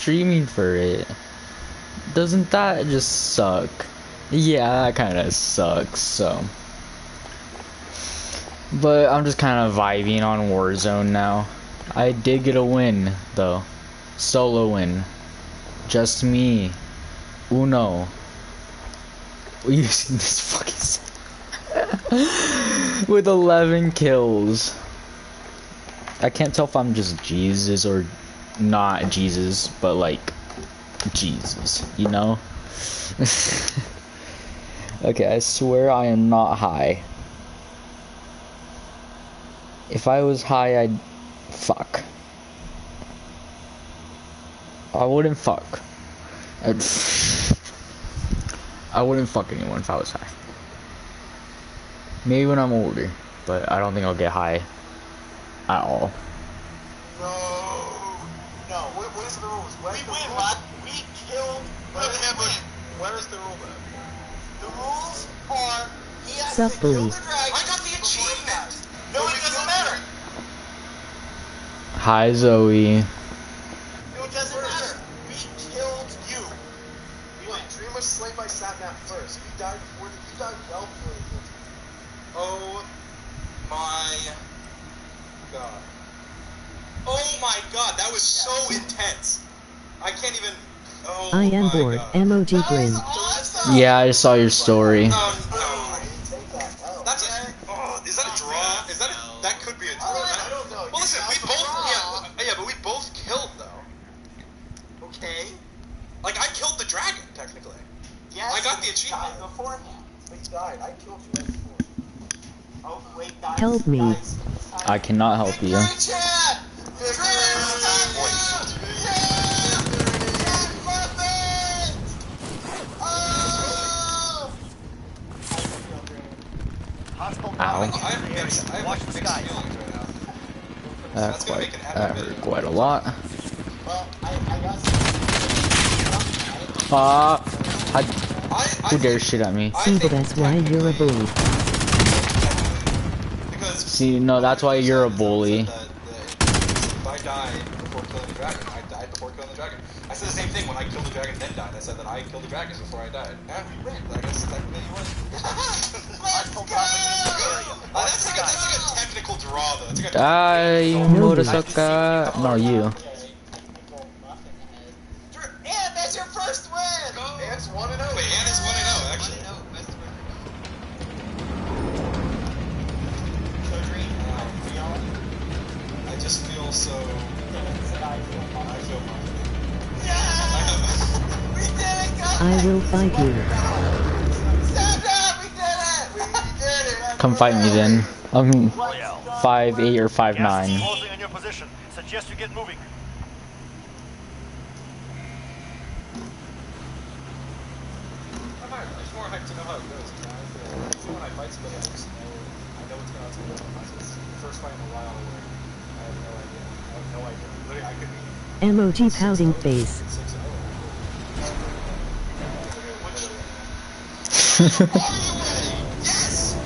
streaming for it. Doesn't that just suck? Yeah, that kind of sucks, so. But I'm just kind of vibing on Warzone now. I did get a win, though. Solo win. Just me. Uno. Using this fucking with 11 kills. I can't tell if I'm just Jesus or not Jesus, but like Jesus, you know? Okay, I swear I am not high. If I was high, I'd fuck. I wouldn't fuck. I wouldn't fuck anyone if I was high. Maybe when I'm older, but I don't think I'll get high at all. No, what is the rules? We win, lad. We killed him. Where is the rule then? The rules are he has to kill the dragon. I got the achievement. No, it doesn't matter. Hi, Zoe. No, it doesn't matter. We killed you. You went pretty much slain by Satnap first. You died before you died well before the kill. Oh my god. Oh my god, that was so intense. I can't even. Oh I am bored. God. Emoji grin. Awesome. Yeah, I just saw your story. No. That's a. Oh, is that a draw? Is that a? That could be a draw. I don't know. Well, listen, we both. Yeah, but we both killed though. Okay. Like I killed the dragon technically. Yes. I got the achievement beforehand. We died. I killed you before. Oh wait, guys. Help me. I cannot help you. Ow. That hurt quite a lot. Who dares shit at me? See, but that's why you're a bully. See, no, that's why you're a bully. If I died before killing the dragon, I died before killing the dragon. I said the same thing when I killed the dragon and then died. I said that I killed the dragons before I died. Yeah, we win. I guess technically you win. Let's go! That's like a technical draw, though. It's like a Murasaka. No, you. And that's your first win! Ant's 1-0. Wait, Ant is 1-0, actually. I just feel so. I feel fine. Yeah! We did it, guys! I will fight you. We did it! Come fight me then. I'm 5'8" or 5'9". Closing on your position. Suggest you get moving. I'm just more hyped to know how it goes. Usually when I fight somebody, I just know. I know what's going to happen. It's the first fight in a while where I have no idea. I have no idea. Literally, I could be. Emoji pouting face. 6-0. Yes!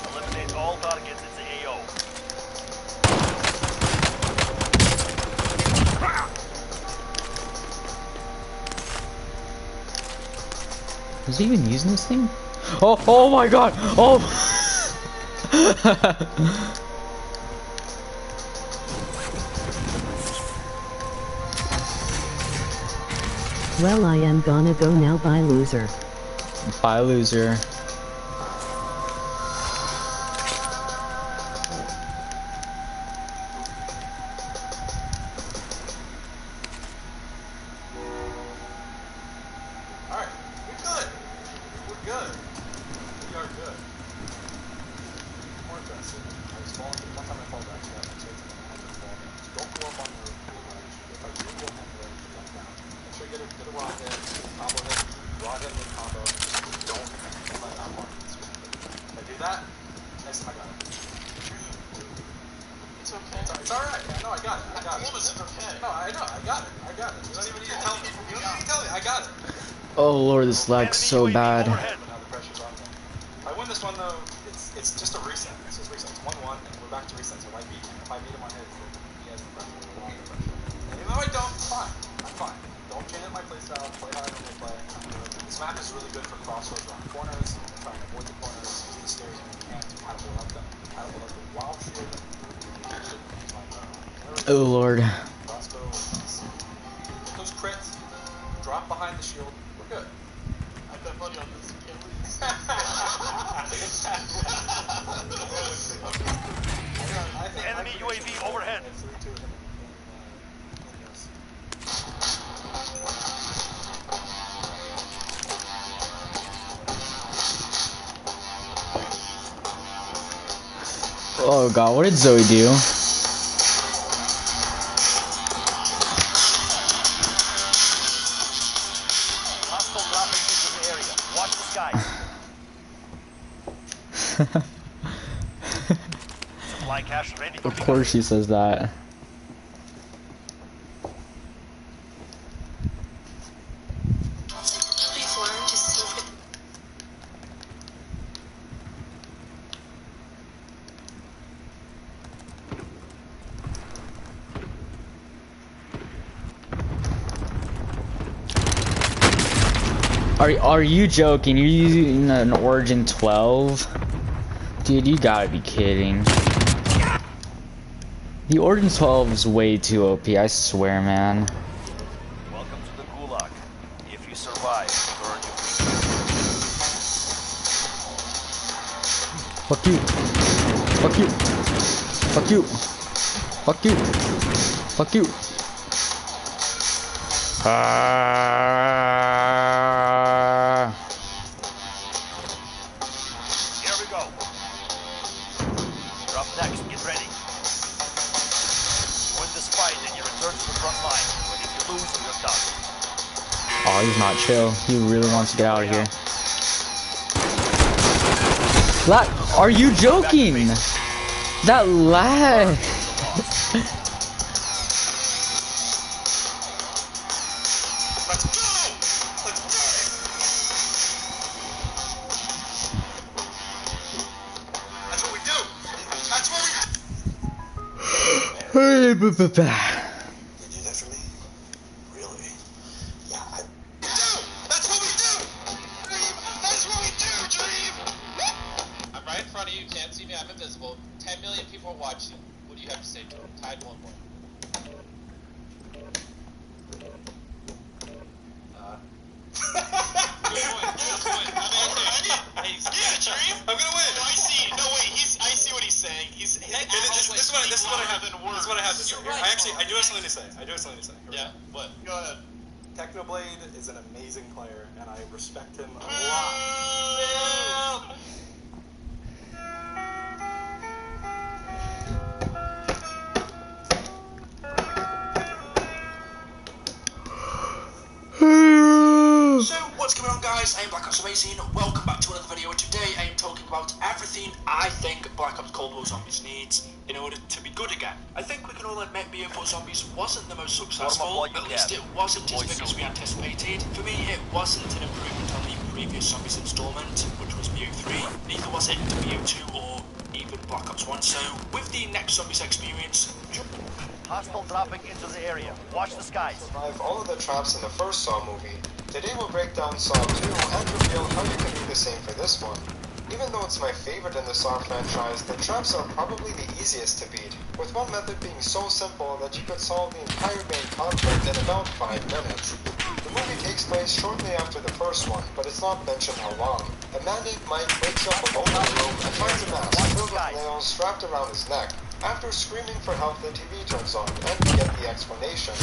Eliminate all targets into AO. Is he even using this thing? Oh my god! Oh! Well, I am gonna go now. Bye, loser. Bye, loser. Alright, we're good. We're good. We are good. More aggressive. I was falling. One time I fall back to that. So it's I can fall down. Just don't go up on the ledge. If I do go on the ledge, jump down. Make sure you get a rock in, combo hit, rock in with combo. Just don't let that mark. If I do that, next time I got it. It's okay. It's alright. No, I got it. I got it. It's okay. No, I know. I got it. I got it. You don't even need to tell me. You don't need to tell me. I got it. Oh lord, this lag's so bad. Now the pressure's on me. win this one though, it's just a reset. It's just reset. It's 1-1, and we're back to reset. So if I beat him, if I beat him on his, then he has the pressure. And even though I don't, it's fine. I'm fine. Don't change my playstyle. Play how I normally play. This map is really good for crossroads around corners. Trying to avoid the corners, using the stairs when you can to catapult up them. Catapult up them while shielding. Oh lord. Crossbow. Get those crits. Drop behind the shield. We're good. I bet money on this. We can't lose. Enemy UAV overhead. Oh god, what did Zoe do? Hostile dropping into the area. Watch the skies. Supply cache ready for Of course she says that. Are you joking? You're using an Origin 12? Dude, you gotta be kidding. The Origin 12 is way too OP, I swear, man. Welcome to the Gulag. If you survive, earn your Fuck you. Fuck you. Fuck you. Fuck you. Fuck you. Here we go. You're up next. Get ready. You win this fight and you return to the front line. But if you lose, you're done. Oh, he's not chill. He really wants to get out of here. Are you joking? That lag. Let's go! Let's go! That's what we do! That's what we do! You do that for me? Really? Yeah, I do! That's what we do! Dream! That's what we do, Dream! I'm right in front of you, can't see me, I'm invisible. 10 million people are watching. What do you have to say to them? Tied 1-1. I'm gonna win! I see. No, wait. I see what he's saying. This is what I have. This is what I have to say. You're right. I do have something to say. Here we Yeah, what? go. Go ahead. Technoblade is an amazing player, and I respect him a lot. So, what's going on, guys? I am Black Ops Amazing. Welcome back to another video, and today I am talking about everything I think Black Ops Cold War Zombies needs in order to be good again. I think we can all admit BO4 Zombies wasn't the most successful, at least it wasn't as big as we anticipated. For me, it wasn't an improvement on the previous Zombies installment, which was BO3, neither was it BO2 or even Black Ops 1, so with the next Zombies experience, Hostile dropping into the area. Watch the skies. Survive all of the traps in the first Saw movie. Today we'll break down Saw 2 and reveal how you can do the same for this one. Even though it's my favorite in the Saw franchise, the traps are probably the easiest to beat, with one method being so simple that you could solve the entire main conflict in about 5 minutes. The movie takes place shortly after the first one, but it's not mentioned how long. A man named Mike wakes up alone in a room and finds a mask filled with nails strapped around his neck. After screaming for help, the TV turns on, and we get the explanation.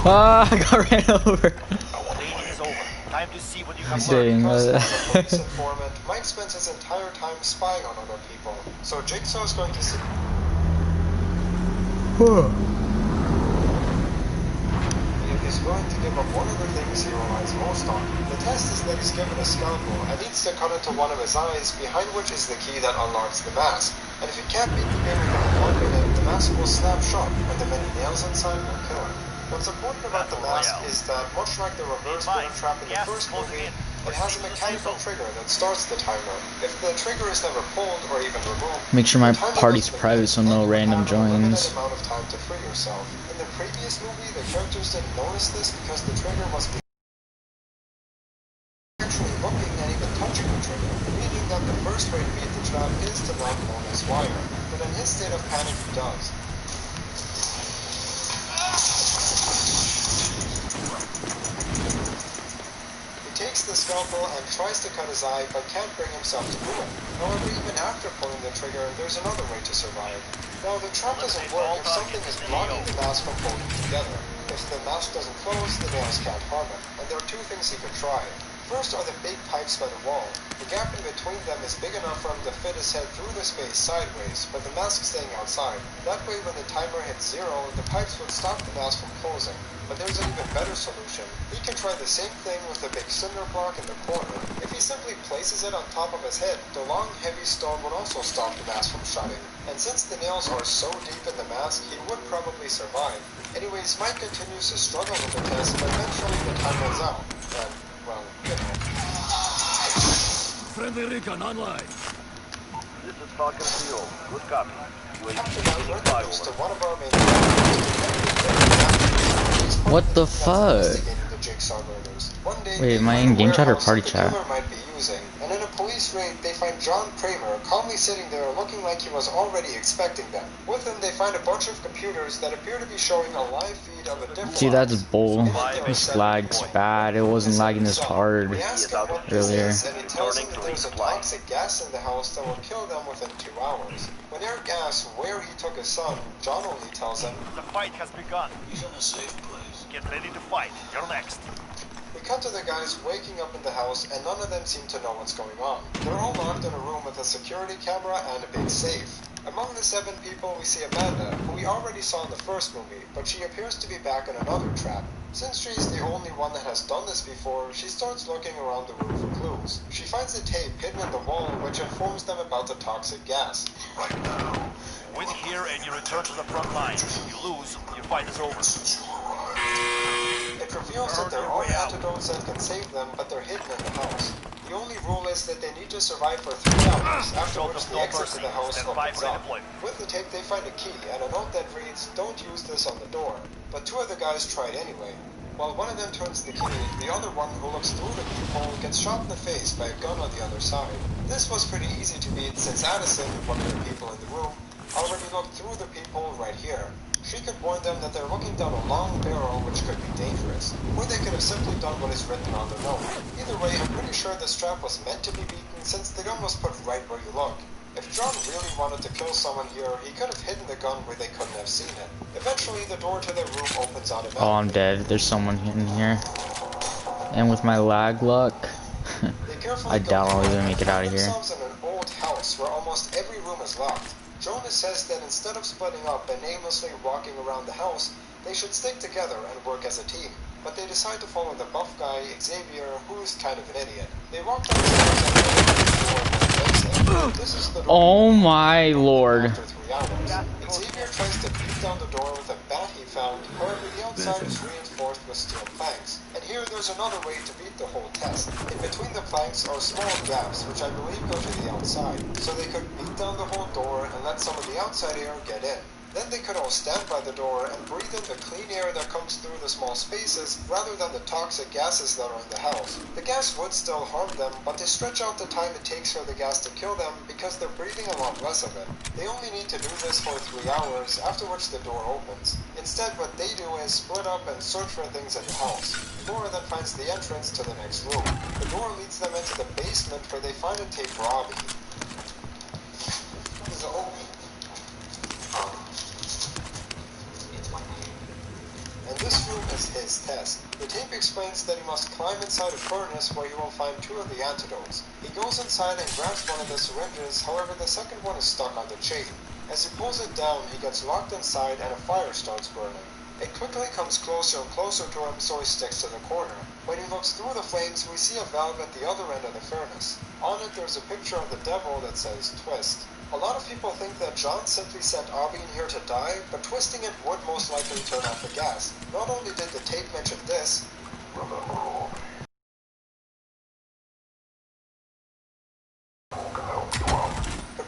Ah, I got ran over. Waiting is over. Time to see what you have Dang, learned. Because as a police informant, Mike spends his entire time spying on other people. So Jigsaw is going to see... He is going to give up one of the things he relies most on. The test is that he's given a scalpel and needs to cut into one of his eyes, behind which is the key that unlocks the mask. And if he can't beat the game within 1 minute, the mask will snap shut, and the many nails inside will kill him. What's important about the mask is that, much like the reverse bear trap in the first movie, It has a mechanical trigger that starts the timer. If the trigger is never pulled or even removed, Make sure my the timer party's doesn't private so no and you random have a limited joins. amount of time to free yourself. In the previous movie, the characters didn't notice this because the trigger was actually looking and even touching the trigger, meaning that the first way to beat the trap is to knock on his wire. But in his state of panic, he does. He takes the scalpel and tries to cut his eye, but can't bring himself to do it. However, even after pulling the trigger, there's another way to survive. Now, the trap doesn't work if something is blocking the mask from holding together. If the mask doesn't close, the nails can't harm it, and there are two things he could try. First are the big pipes by the wall. The gap in between them is big enough for him to fit his head through the space sideways, but the mask staying outside. That way, when the timer hits 0, the pipes would stop the mask from closing. But there's an even better solution. He can try the same thing with the big cinder block in the corner. If he simply places it on top of his head, the long, heavy stone would also stop the mask from shutting. And since the nails are so deep in the mask, he would probably survive. Anyways, Mike continues to struggle with the test, but eventually the time runs out. And, well, you know. Friendly recon online. This is Falcon 3. Good copy. Captain Albert goes to one of our main characters. What the fuck? Wait, am I in game chat or party chat? Might be using, and in a police raid, they find John Kramer calmly sitting there looking like he was already expecting them. With him, they find a bunch of computers that appear to be showing a live feed of a different. Dude, that's bull. This lag's bad. It wasn't lagging this hard earlier. And he tells them that there's a toxic gas in the house that will kill them within 2 hours. When Eric asks where he took his son, John only tells him, The fight has begun. He's in a safe place. Get ready to fight. You're next. We cut to the guys waking up in the house, and none of them seem to know what's going on. They're all locked in a room with a security camera and a big safe. Among the 7 people, we see Amanda, who we already saw in the first movie, but she appears to be back in another trap. Since she's the only one that has done this before, she starts looking around the room for clues. She finds a tape hidden in the wall, which informs them about the toxic gas. Right now. Win here and you return to the front line. You lose, your fight is over. It reveals that there are antidotes that can save them, but they're hidden in the house. The only rule is that they need to survive for 3 hours, after which the exit to the house opens up. With the tape, they find a key and a note that reads, "Don't use this on the door." But 2 of the guys tried anyway. While one of them turns the key, the other one, who looks through the peephole, gets shot in the face by a gun on the other side. This was pretty easy to beat since Addison, one of the people in the room, already looked through the peephole right here. She could warn them that they're looking down a long barrel which could be dangerous, or they could have simply done what is written on the note. Either way, I'm pretty sure this trap was meant to be beaten since the gun was put right where you look. If John really wanted to kill someone here, he could have hidden the gun where they couldn't have seen it. Eventually, the door to their room opens automatically. Oh, I'm dead. There's someone in here. And with my lag luck, I doubt I'll even make it out of here. Themselves in an old house where almost every room is locked. Jonas says that instead of splitting up and aimlessly walking around the house, they should stick together and work as a team. But they decide to follow the buff guy, Xavier, who's kind of an idiot. They walk downstairs and this is the door. Oh my lord. After 3 hours, Xavier tries to beat down the door with a bat he found, however the outside is reinforced with steel planks. And here there's another way to beat the whole test. In between the planks are small gaps, which I believe go to the outside, so they could beat down the whole door and let some of the outside air get in. Then they could all stand by the door and breathe in the clean air that comes through the small spaces rather than the toxic gases that are in the house. The gas would still harm them, but they stretch out the time it takes for the gas to kill them because they're breathing a lot less of it. They only need to do this for 3 hours, after which the door opens. Instead, what they do is split up and search for things in the house. Laura then finds the entrance to the next room. The door leads them into the basement where they find a tape Robbie. And this room is his test. The tape explains that he must climb inside a furnace where he will find 2 of the antidotes. He goes inside and grabs one of the syringes, however the second one is stuck on the chain. As he pulls it down, he gets locked inside and a fire starts burning. It quickly comes closer and closer to him, so he sticks to the corner. When he looks through the flames, we see a valve at the other end of the furnace. On it, there's a picture of the devil that says twist. A lot of people think that John simply sent Abby in here to die, but twisting it would most likely turn off the gas. Not only did the tape mention this, remember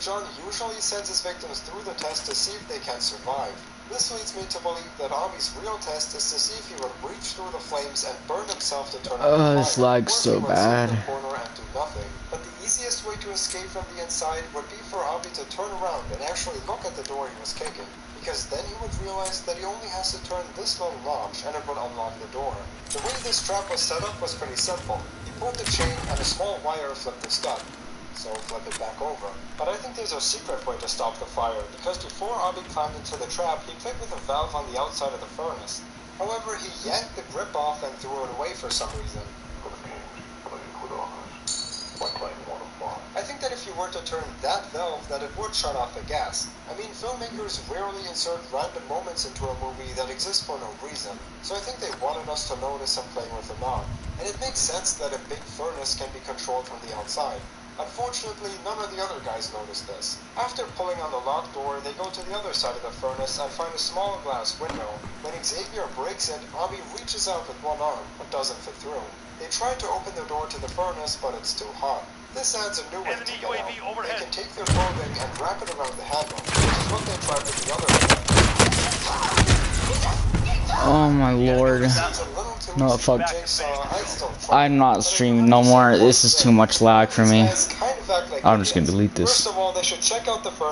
John usually sends his victims through the test to see if they can survive. This leads me to believe that Avi's real test is to see if he would reach through the flames and burn himself to turn out the This fire, lag's or if so he would sit bad. in the corner and do nothing. But the easiest way to escape from the inside would be for Avi to turn around and actually look at the door he was kicking, because then he would realize that he only has to turn this little notch and it would unlock the door. The way this trap was set up was pretty simple. He pulled the chain and a small wire flipped the stud. So flip it back over. But I think there's a secret way to stop the fire, because before Avi climbed into the trap, he played with a valve on the outside of the furnace. However, he yanked the grip off and threw it away for some reason. I think that if you were to turn that valve, that it would shut off the gas. I mean, filmmakers rarely insert random moments into a movie that exist for no reason, so I think they wanted us to notice him playing with the knob. And it makes sense that a big furnace can be controlled from the outside. Unfortunately, none of the other guys noticed this. After pulling on the locked door, they go to the other side of the furnace and find a small glass window. When Xavier breaks it, Avi reaches out with one arm, but doesn't fit through. They try to open the door to the furnace, but it's too hot. This adds a new way to get out. They can take their clothing and wrap it around the handle, which is what they tried with the other one. Oh my lord. No, fuck. I'm not streaming no more. This is too much lag for me. I'm just gonna delete this. First of all, they should check out the furnace.